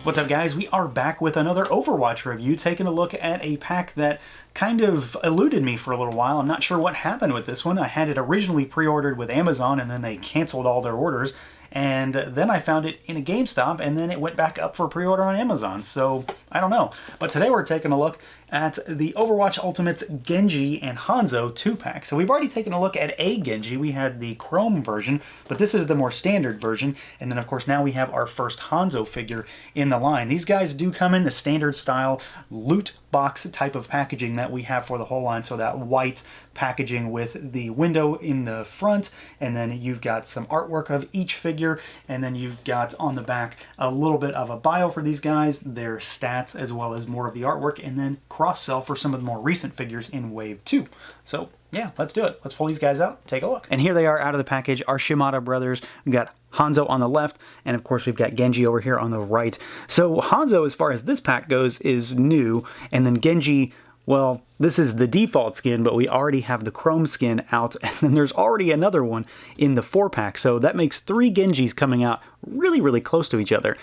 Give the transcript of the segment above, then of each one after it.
What's up, guys? We are back with another Overwatch review, taking a look at a pack that kind of eluded me for a little while. I'm not sure what happened with this one. I had it originally pre-ordered with Amazon, and then they canceled all their orders. And then I found it in a GameStop, and then it went back up for pre-order on Amazon. So, I don't know. But today we're taking a look at the Overwatch Ultimates Genji and Hanzo 2-pack. So we've already taken a look at a Genji. We had the Chrome version, but this is the more standard version. And then, of course, now we have our first Hanzo figure in the line. These guys do come in the standard style loot box type of packaging that we have for the whole line. So that white packaging with the window in the front, and then you've got some artwork of each figure, and then you've got on the back a little bit of a bio for these guys, their stats, as well as more of the artwork, and then cross-sell for some of the more recent figures in Wave 2. So yeah, let's do it. Let's pull these guys out, take a look. And here they are out of the package, our Shimada brothers. We've got Hanzo on the left, and of course we've got Genji over here on the right. So Hanzo, as far as this pack goes, is new, and then Genji, well, this is the default skin, but we already have the Chrome skin out, and then there's already another one in the 4-pack, so that makes 3 Genjis coming out really, really close to each other.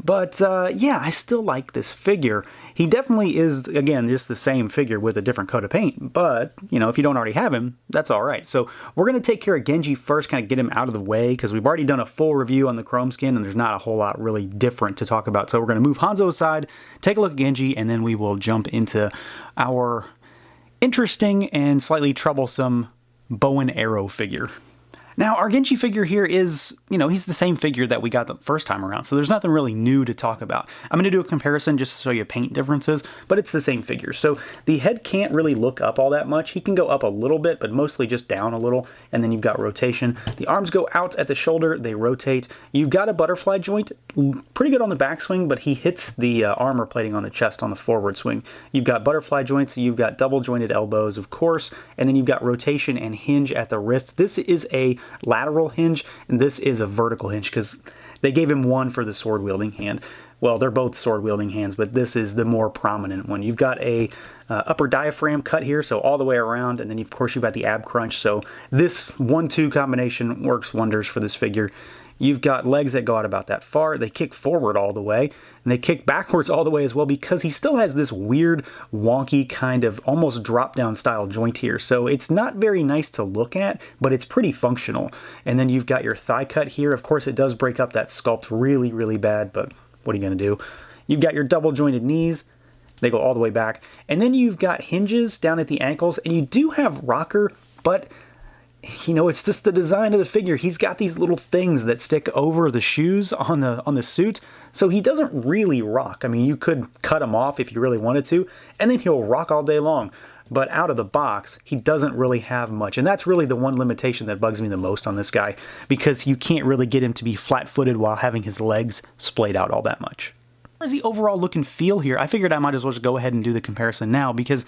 But yeah, I still like this figure. He definitely is, again, just the same figure with a different coat of paint, but, you know, if you don't already have him, that's all right. So we're going to take care of Genji first, kind of get him out of the way, because we've already done a full review on the Chrome skin, and there's not a whole lot really different to talk about. So we're going to move Hanzo aside, take a look at Genji, and then we will jump into our interesting and slightly troublesome bow and arrow figure. Now, our Genji figure here is, you know, he's the same figure that we got the first time around, so there's nothing really new to talk about. I'm going to do a comparison just to show you paint differences, but it's the same figure. So the head can't really look up all that much. He can go up a little bit, but mostly just down a little, and then you've got rotation. The arms go out at the shoulder, they rotate. You've got a butterfly joint, pretty good on the backswing, but he hits the armor plating on the chest on the forward swing. You've got butterfly joints, you've got double jointed elbows, of course, and then you've got rotation and hinge at the wrist. This is a lateral hinge, and this is a vertical hinge because they gave him one for the sword wielding hand. Well, they're both sword wielding hands, but this is the more prominent one. You've got a upper diaphragm cut here, so all the way around, and then of course you've got the ab crunch. So this 1-2 combination works wonders for this figure. You've got legs that go out about that far. They kick forward all the way, and they kick backwards all the way as well, because he still has this weird, wonky kind of almost drop-down style joint here. So it's not very nice to look at, but it's pretty functional. And then you've got your thigh cut here. Of course, it does break up that sculpt really, really bad, but what are you going to do? You've got your double jointed knees. They go all the way back. And then you've got hinges down at the ankles, and you do have rocker, but you know, it's just the design of the figure. He's got these little things that stick over the shoes on the suit, so he doesn't really rock. I mean, you could cut him off if you really wanted to, and then he'll rock all day long. But out of the box, he doesn't really have much, and that's really the one limitation that bugs me the most on this guy, because you can't really get him to be flat-footed while having his legs splayed out all that much. As far as the overall look and feel here, I figured I might as well just go ahead and do the comparison now, because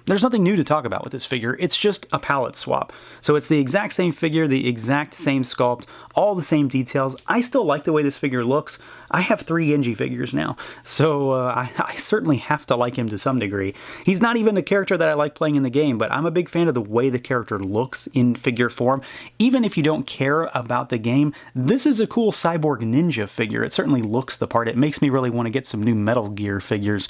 there's nothing new to talk about with this figure. It's just a palette swap. So it's the exact same figure, the exact same sculpt, all the same details. I still like the way this figure looks. I have 3 Genji figures now, so I certainly have to like him to some degree. He's not even a character that I like playing in the game, but I'm a big fan of the way the character looks in figure form. Even if you don't care about the game, this is a cool cyborg ninja figure. It certainly looks the part. It makes me really want to get some new Metal Gear figures.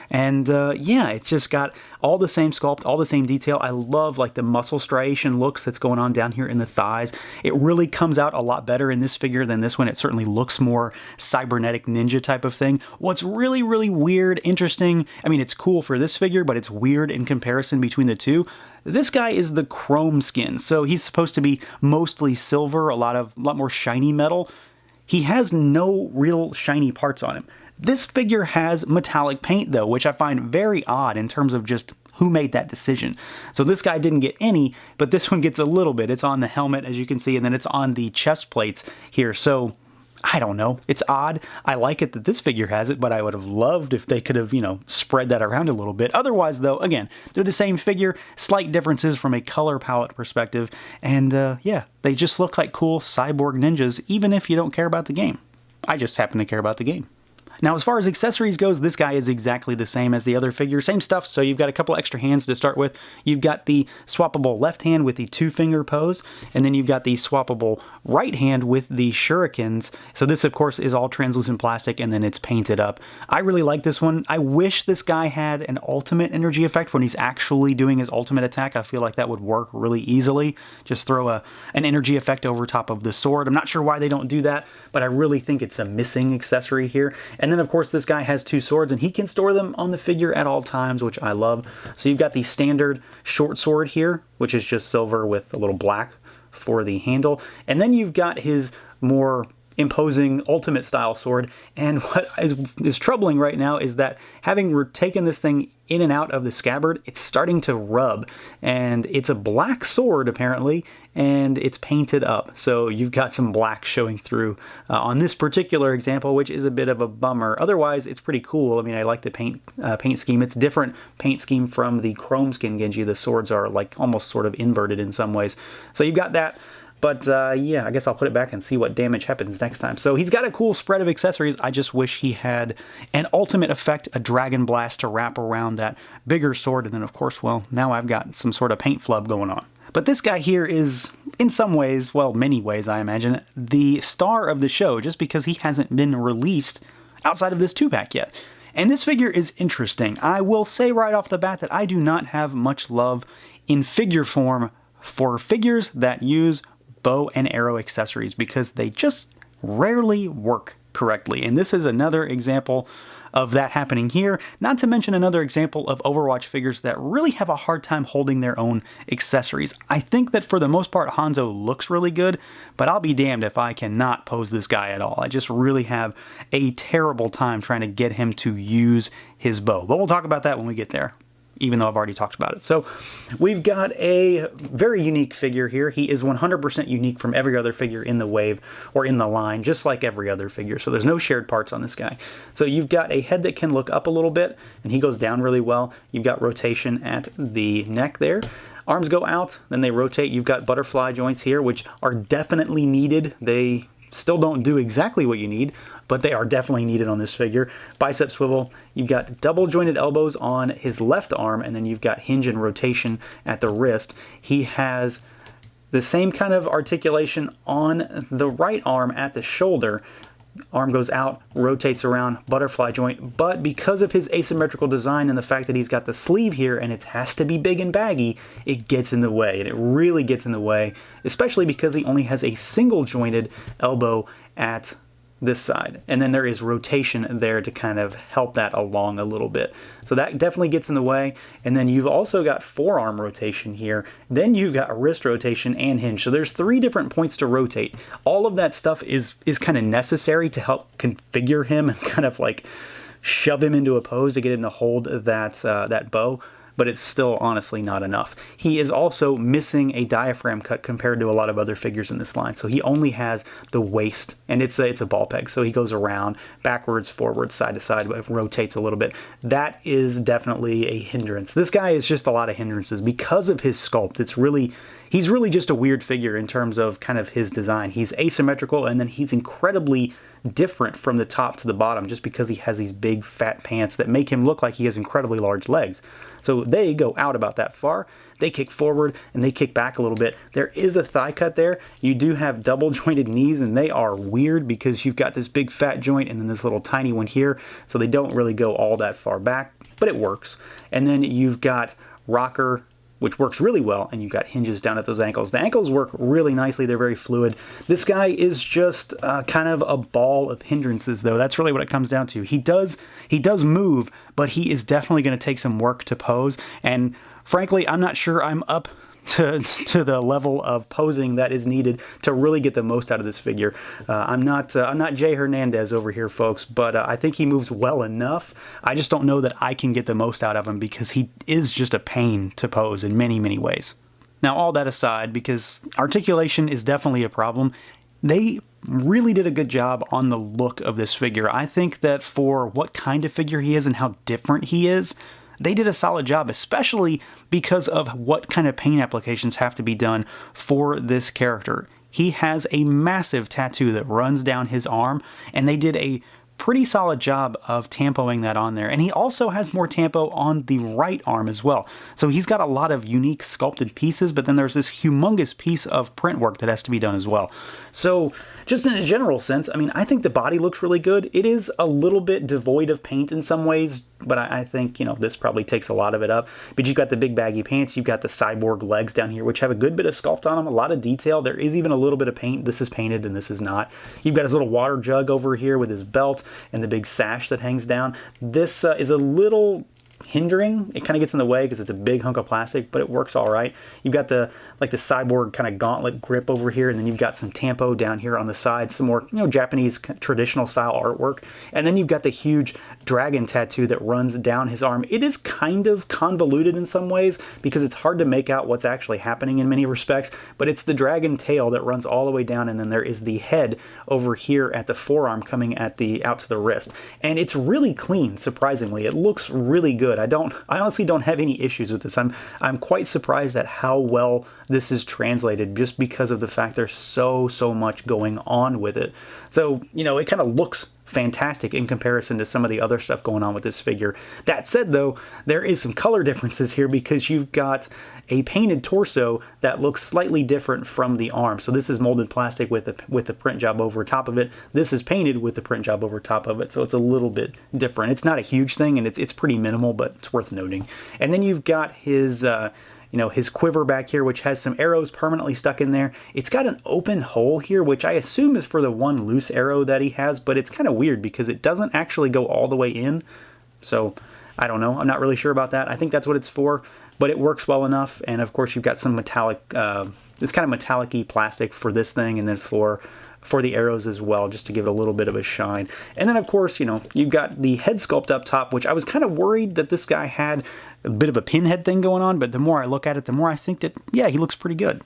And yeah, it's just got all the same sculpt, all the same detail. I love like the muscle striation looks that's going on down here in the thighs. It really comes out a lot better in this figure than this one. It certainly looks more cybernetic ninja type of thing. What's really, really weird, interesting, I mean, it's cool for this figure, but it's weird in comparison between the two. This guy is the Chrome skin, so he's supposed to be mostly silver, a lot more shiny metal. He has no real shiny parts on him. This figure has metallic paint though, which I find very odd in terms of just who made that decision. So this guy didn't get any, but this one gets a little bit. It's on the helmet, as you can see, and then it's on the chest plates here. So I don't know. It's odd. I like it that this figure has it, but I would have loved if they could have, you know, spread that around a little bit. Otherwise, though, again, they're the same figure, slight differences from a color palette perspective, and yeah, they just look like cool cyborg ninjas, even if you don't care about the game. I just happen to care about the game. Now, as far as accessories goes, this guy is exactly the same as the other figure. Same stuff, so you've got a couple extra hands to start with. You've got the swappable left hand with the 2-finger pose, and then you've got the swappable right hand with the shurikens. So this, of course, is all translucent plastic, and then it's painted up. I really like this one. I wish this guy had an ultimate energy effect when he's actually doing his ultimate attack. I feel like that would work really easily. Just throw an energy effect over top of the sword. I'm not sure why they don't do that, but I really think it's a missing accessory here. And then, of course, this guy has 2 swords, and he can store them on the figure at all times, which I love. So you've got the standard short sword here, which is just silver with a little black for the handle. And then you've got his more imposing ultimate style sword, and what is troubling right now is that having taken this thing in and out of the scabbard, it's starting to rub, and it's a black sword apparently, and it's painted up, so you've got some black showing through on this particular example, which is a bit of a bummer. Otherwise, it's pretty cool. I mean, I like the paint scheme. It's different paint scheme from the chrome skin Genji. The swords are like almost sort of inverted in some ways, so you've got that. But yeah, I guess I'll put it back and see what damage happens next time. So he's got a cool spread of accessories. I just wish he had an ultimate effect, a dragon blast to wrap around that bigger sword. And then, of course, well, now I've got some sort of paint flub going on. But this guy here is, in some ways, well, many ways, I imagine, the star of the show, just because he hasn't been released outside of this 2-pack yet. And this figure is interesting. I will say right off the bat that I do not have much love in figure form for figures that use bow and arrow accessories, because they just rarely work correctly. And this is another example of that happening here, not to mention another example of Overwatch figures that really have a hard time holding their own accessories. I think that for the most part, Hanzo looks really good, but I'll be damned if I cannot pose this guy at all. I just really have a terrible time trying to get him to use his bow. But we'll talk about that when we get there, even though I've already talked about it. So we've got a very unique figure here. He is 100% unique from every other figure in the wave or in the line, just like every other figure. So there's no shared parts on this guy. So you've got a head that can look up a little bit, and he goes down really well. You've got rotation at the neck there. Arms go out, then they rotate. You've got butterfly joints here, which are definitely needed. They still don't do exactly what you need, but they are definitely needed on this figure. Bicep swivel. You've got double jointed elbows on his left arm, and then you've got hinge and rotation at the wrist. He has the same kind of articulation on the right arm at the shoulder. Arm goes out, rotates around, butterfly joint, but because of his asymmetrical design and the fact that he's got the sleeve here and it has to be big and baggy, it gets in the way, and it really gets in the way, especially because he only has a single jointed elbow at this side, and then there is rotation there to kind of help that along a little bit. So that definitely gets in the way. And then you've also got forearm rotation here, then you've got wrist rotation and hinge. So there's 3 different points to rotate. All of that stuff is kind of necessary to help configure him and kind of like shove him into a pose to get him to hold that bow, but it's still honestly not enough. He is also missing a diaphragm cut compared to a lot of other figures in this line. So he only has the waist, and it's a ball peg. So he goes around, backwards, forwards, side to side, but rotates a little bit. That is definitely a hindrance. This guy is just a lot of hindrances because of his sculpt. He's really just a weird figure in terms of kind of his design. He's asymmetrical, and then he's incredibly different from the top to the bottom just because he has these big fat pants that make him look like he has incredibly large legs. So they go out about that far. They kick forward and they kick back a little bit. There is a thigh cut there. You do have double jointed knees, and they are weird because you've got this big fat joint and then this little tiny one here. So they don't really go all that far back, but it works. And then you've got rocker, which works really well, and you've got hinges down at those ankles. The ankles work really nicely. They're very fluid. This guy is just kind of a ball of hindrances, though. That's really what it comes down to. He does move, but he is definitely going to take some work to pose, and frankly, I'm not sure I'm up to the level of posing that is needed to really get the most out of this figure. I'm not Jay Hernandez over here, folks, but I think he moves well enough. I just don't know that I can get the most out of him because he is just a pain to pose in many, many ways. Now, all that aside, because articulation is definitely a problem, they really did a good job on the look of this figure. I think that for what kind of figure he is and how different he is, they did a solid job, especially because of what kind of paint applications have to be done for this character. He has a massive tattoo that runs down his arm, and they did a pretty solid job of tampoing that on there. And he also has more tampo on the right arm as well. So he's got a lot of unique sculpted pieces, but then there's this humongous piece of print work that has to be done as well. So just in a general sense, I mean, I think the body looks really good. It is a little bit devoid of paint in some ways, but I think, you know, this probably takes a lot of it up. But you've got the big baggy pants, you've got the cyborg legs down here, which have a good bit of sculpt on them, a lot of detail. There is even a little bit of paint. This is painted and this is not. You've got his little water jug over here with his belt and the big sash that hangs down. This is a little hindering. It kind of gets in the way because it's a big hunk of plastic, but it works all right. You've got the cyborg kind of gauntlet grip over here, and then you've got some tampo down here on the side, some more, you know, Japanese traditional style artwork, and then you've got the huge dragon tattoo that runs down his arm. It is kind of convoluted in some ways because it's hard to make out what's actually happening in many respects, but it's the dragon tail that runs all the way down, and then there is the head over here at the forearm coming at the out to the wrist, and it's really clean. Surprisingly, it looks really good. I honestly don't have any issues with this. I'm quite surprised at how well this is translated, just because of the fact there's so much going on with it. So, you know, it kind of looks fantastic in comparison to some of the other stuff going on with this figure. That said, though, there is some color differences here because you've got a painted torso that looks slightly different from the arm. So this is molded plastic with the print job over top of it. This is painted with the print job over top of it, so it's a little bit different. It's not a huge thing, and it's pretty minimal, but it's worth noting. And then you've got his you know, his quiver back here, which has some arrows permanently stuck in there. It's got an open hole here, which I assume is for the one loose arrow that he has, but it's kind of weird because it doesn't actually go all the way in. So I don't know. I'm not really sure about that. I think that's what it's for, but it works well enough. And of course, you've got some metallic, this kind of metallic-y plastic for this thing, and then for the arrows as well, just to give it a little bit of a shine. And then, of course, you know, you've got the head sculpt up top, which I was kind of worried that this guy had a bit of a pinhead thing going on, but the more I look at it, the more I think that, yeah, he looks pretty good.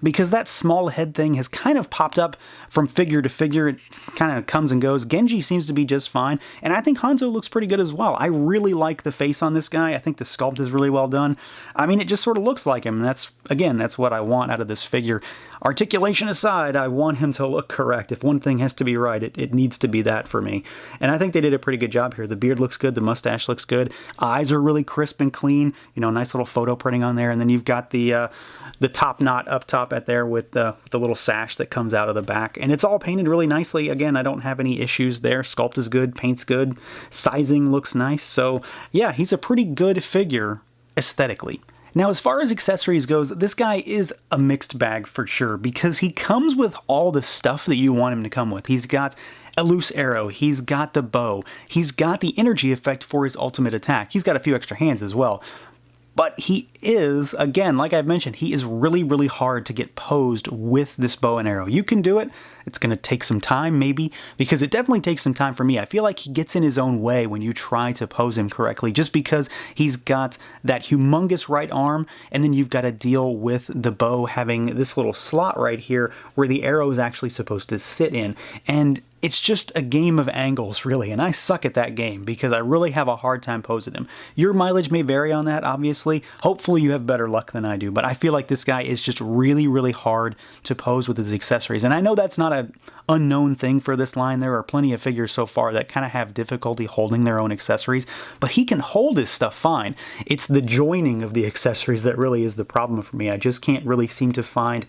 Because that small head thing has kind of popped up from figure to figure. It kind of comes and goes. Genji seems to be just fine, and I think Hanzo looks pretty good as well. I really like the face on this guy. I think the sculpt is really well done. I mean, it just sort of looks like him, and that's what I want out of this figure. Articulation aside, I want him to look correct. If one thing has to be right, it needs to be that for me. And I think they did a pretty good job here. The beard looks good. The mustache looks good. Eyes are really crisp and clean. You know, nice little photo printing on there. And then you've got the top knot up top at there with the little sash that comes out of the back. And it's all painted really nicely. Again, I don't have any issues there. Sculpt is good. Paint's good. Sizing looks nice. So, yeah, he's a pretty good figure aesthetically. Now, as far as accessories goes, this guy is a mixed bag for sure, because he comes with all the stuff that you want him to come with. He's got a loose arrow, he's got the bow, he's got the energy effect for his ultimate attack, he's got a few extra hands as well. But he is, again, like I've mentioned, he is really, really hard to get posed with this bow and arrow. You can do it. It's going to take some time, maybe, because it definitely takes some time for me. I feel like he gets in his own way when you try to pose him correctly, just because he's got that humongous right arm, and then you've got to deal with the bow having this little slot right here where the arrow is actually supposed to sit in. And it's just a game of angles, really, and I suck at that game because I really have a hard time posing him. Your mileage may vary on that, obviously. Hopefully you have better luck than I do, but I feel like this guy is just really, really hard to pose with his accessories. And I know that's not an unknown thing for this line. There are plenty of figures so far that kind of have difficulty holding their own accessories, but he can hold his stuff fine. It's the joining of the accessories that really is the problem for me. I just can't really seem to find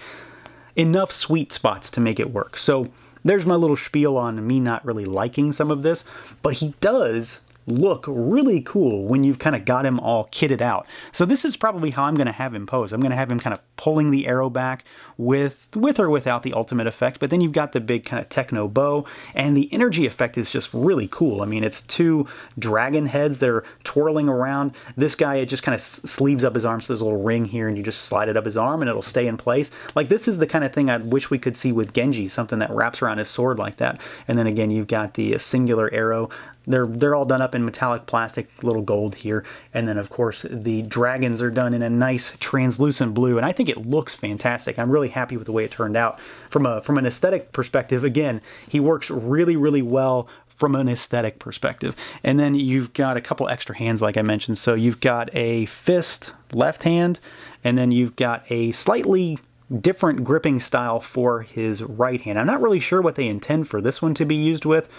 enough sweet spots to make it work. So there's my little spiel on me not really liking some of this, but he does look really cool when you've kind of got him all kitted out. So this is probably how I'm going to have him pose. I'm going to have him kind of pulling the arrow back with or without the ultimate effect, but then you've got the big kind of techno bow, and the energy effect is just really cool. I mean, it's two dragon heads that are twirling around. This guy, it just kind of sleeves up his arm, so there's a little ring here, and you just slide it up his arm, and it'll stay in place. Like, this is the kind of thing I wish we could see with Genji, something that wraps around his sword like that. And then again, you've got the singular arrow. They're all done up in metallic plastic, little gold here. And then, of course, the dragons are done in a nice translucent blue. And I think it looks fantastic. I'm really happy with the way it turned out. From an aesthetic perspective, again, he works really, really well from an aesthetic perspective. And then you've got a couple extra hands, like I mentioned. So you've got a fist left hand, and then you've got a slightly different gripping style for his right hand. I'm not really sure what they intend for this one to be used with,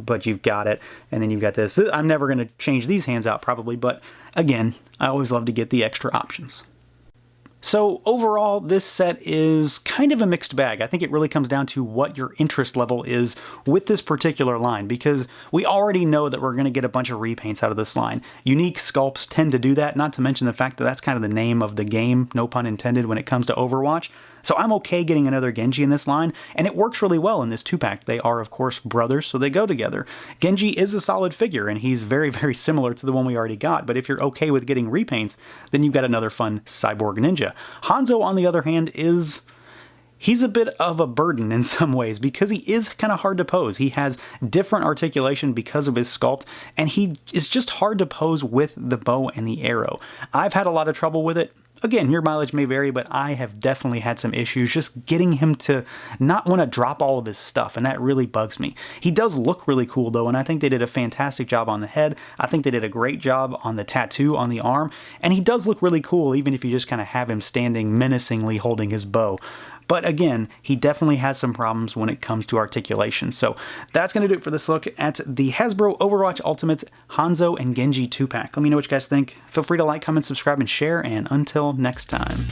but you've got it. And then you've got this. I'm never going to change these hands out probably, but again, I always love to get the extra options. So overall, this set is kind of a mixed bag. I think it really comes down to what your interest level is with this particular line, because we already know that we're going to get a bunch of repaints out of this line. Unique sculpts tend to do that, not to mention the fact that that's kind of the name of the game, no pun intended, when it comes to Overwatch. So I'm okay getting another Genji in this line, and it works really well in this 2-pack. They are, of course, brothers, so they go together. Genji is a solid figure, and he's very, very similar to the one we already got, but if you're okay with getting repaints, then you've got another fun cyborg ninja. Hanzo, on the other hand, he's a bit of a burden in some ways because he is kind of hard to pose. He has different articulation because of his sculpt, and he is just hard to pose with the bow and the arrow. I've had a lot of trouble with it. Again, your mileage may vary, but I have definitely had some issues just getting him to not want to drop all of his stuff, and that really bugs me. He does look really cool, though, and I think they did a fantastic job on the head. I think they did a great job on the tattoo on the arm, and he does look really cool, even if you just kind of have him standing menacingly holding his bow. But again, he definitely has some problems when it comes to articulation. So that's going to do it for this look at the Hasbro Overwatch Ultimates Hanzo and Genji 2-pack. Let me know what you guys think. Feel free to like, comment, subscribe, and share, and until next time.